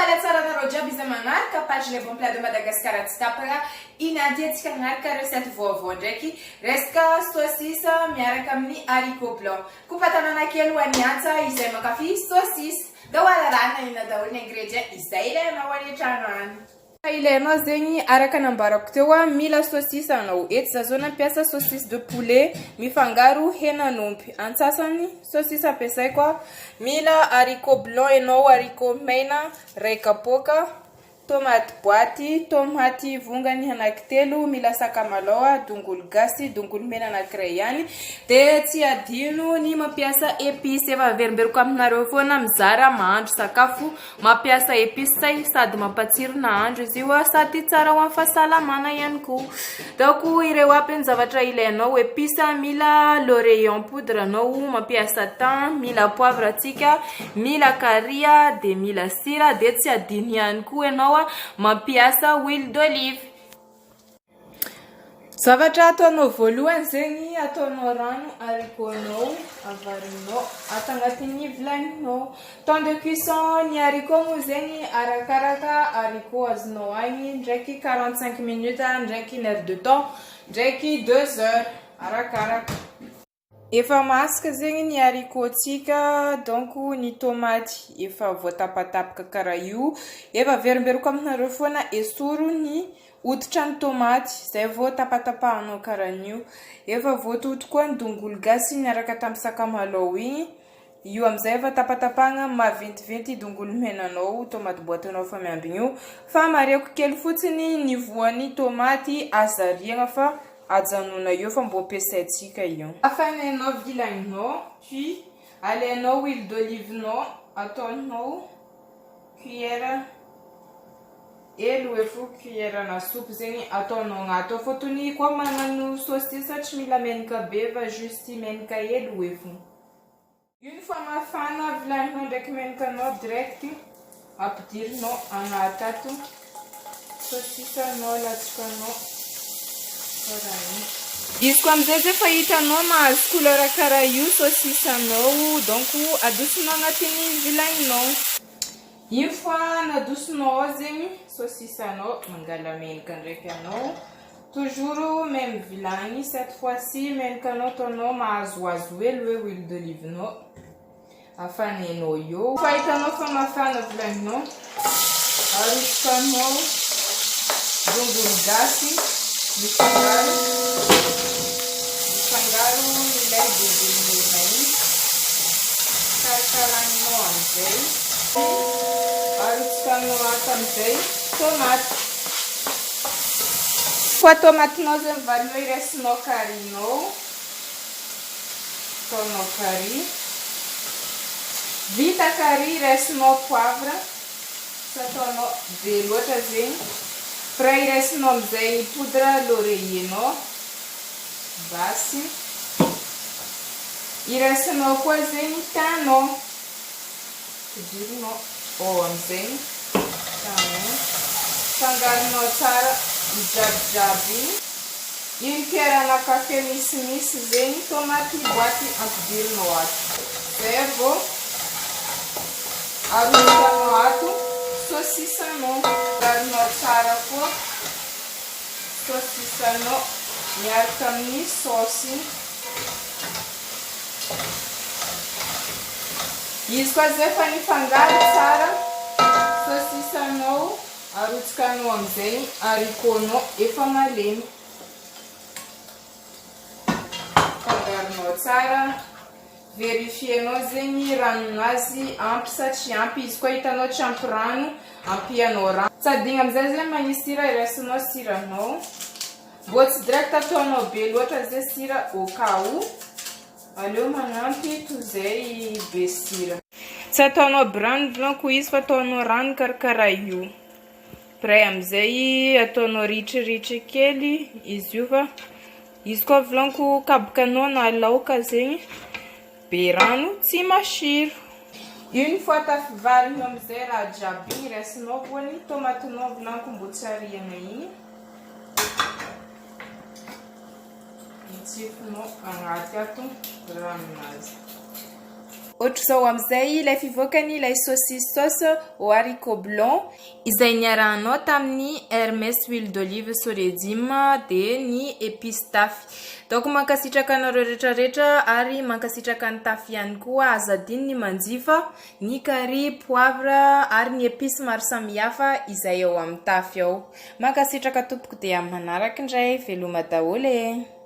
Palhaçada na Rodia Bizamanarca, página completa de Madagascar de Stapara, e na dieta canarca recette vovô, Jackie, resca saucisse, miaraka amin'ny haricot blanc. Kupatana naquele waniata, izay makafi saucisse, dawalarana ina daoly ny ingrédients izay ilainao anitrano. Ilainao zegny araka nambarako teo mila saucisse anao. Eto zazo nampiasa saucisse de poulet mifangaro henan'omby. Antsasany saucisse ampiasaiko mila haricot blanc enao, haricot mena ray kapoaka, tomate boaty, tomate vongany anankitelo, mila sakamalaho, dongolo gasy, dongolo mena anankiray ihany. De tsy adino ny mampiasa épice. Efa averimberiko aminareo foana mizara mahandro sakafo mampiasa épice sady mampatsiro nahandro izy io sady tsara ho amin'ny fahasalamana ihany koa. Donc ireo aby ny zavatra ilainao: épice, mila l'oreillon poudre anao, mampiasa thym, mila poivre atsika, mila carry, de mila sira, de tsy adino ihany koa enao mampiasa huile d'olive. Zavatra ataonao voalohany zegny ataonao rano haricotanao, avarinao ato agnatin'ny vilaninao. Temps de cuisson ny haricot moa zegny arakaraka haricot azonao agny, ndraiky 45 minutes, ndraiky 1 heure de temps, ndraiky 2 heures, arakaraka. Efa masaka zegny ny haricotsika, donc ny tomaty efa voatapatapaka karaha io. Efa averimberiko aminareo foana esoro ny hoditra ny tomaty zay vao tapatapahanao karahan'io. Efa voatoto koa ny dongolo gasy miaraka tamin'ny sakamalaho igny. Io amizay efa tapatapahana maventiventy dongolo menanao, tomaty boatinao fa miambigny io. Fa mariako kely fotsiny ny voan'ny tomaty azariagna fa ajanona io fa mbo ampiasaintsika io. Afanainao vilaninao, puis alainao huile d'olive-nao, ataonao cuillère elo efo cuillère na soupe zegny ataonao agnato. Fotony koa magnano saucisse tsy mila menaka be fa juste menaka elo efo. Une fois mafana vilaninao ndraiky menakanao direct ampidirinao agnaty ato saucissenao, latsakanao. Izy koa amizay zay fa hitanao mahazo couleur karaha io saucissenao, donc adosinao agnatin'ny vilaninao. Une fois nadosinao zegny saucissenao, mangala menaka ndraiky anao, toujours même vilagny, cette fois-ci menakanao ataonao mahazoazo hely hoe huile d'olive-nao, afanainao io. Fa hitanao fa mafana vilaninao, arotsakanao dongolo gasy, mifangaro ilay dongolo mena igny, karakaranao amizay, arotsakanao ato amizay tomaty. Fa tomatinao zay mivalinao irasinao carry-nao, ataonao carry. Vita carry irasinao poivre, tsy ataonao be loatra zegny. Pra irasinao amizay poudre l'oreillenao basy. Irasinao koa zegny thingnao, pidirinao ao amizay thingnao, fangaronao tsara ijabijaby. Une cuillère na café misimisy zegny tomaty boaty ampidirinao ato. Zay vao arotsakanao ato saucissenao, aronao tsara koa saucissenao miaraka amin'ny saosy. Izy koa zay fa nifangaro tsara saucissenao, arotsakanao amizay haricotanao efa malemy. Fangaronao tsara, verifienao zegny ranonazy ampy sa tsy ampy. Izy koa hitanao tsy ampy rano, ampianao rano. Tsy adino amizay zegny magnisy sira, irasinao siranao. Mbo tsy direct ataonao be loatra zay sira au cas où. Aleo manampy toy zay be sira. Tsy ataonao brand blanc izy fa ataonao rano karakaraha io. Après amizay ataonao ritritry kely izy io fa izy koa vilanko kabokanao na laoka zegny be rano tsy masiro. Une fois tafivarinao amizay raha jiaby igny, irasinao koa ny tomatinao vilanko mbo tsy ariagna igny. Mitsifinao agnaty ato ranonazy. Ohatr'izao amin'izay ilay fivoakany ilay saucisse sauce au haricot blanc izay niarahanao tamin'ny Hermès huile d'olive soredzim dia ny épice tafy. Donc mankasitraka anareo rehetrarehetra ary mankasitraka ny tafy ihany koa azadiny ny manjifa, ny curry, poivre ary ny épice maro samihafa izay ao amin'ny tafy ao. Mankasitraka tompoko dia amin'ny manaraka indray veloma daholo e.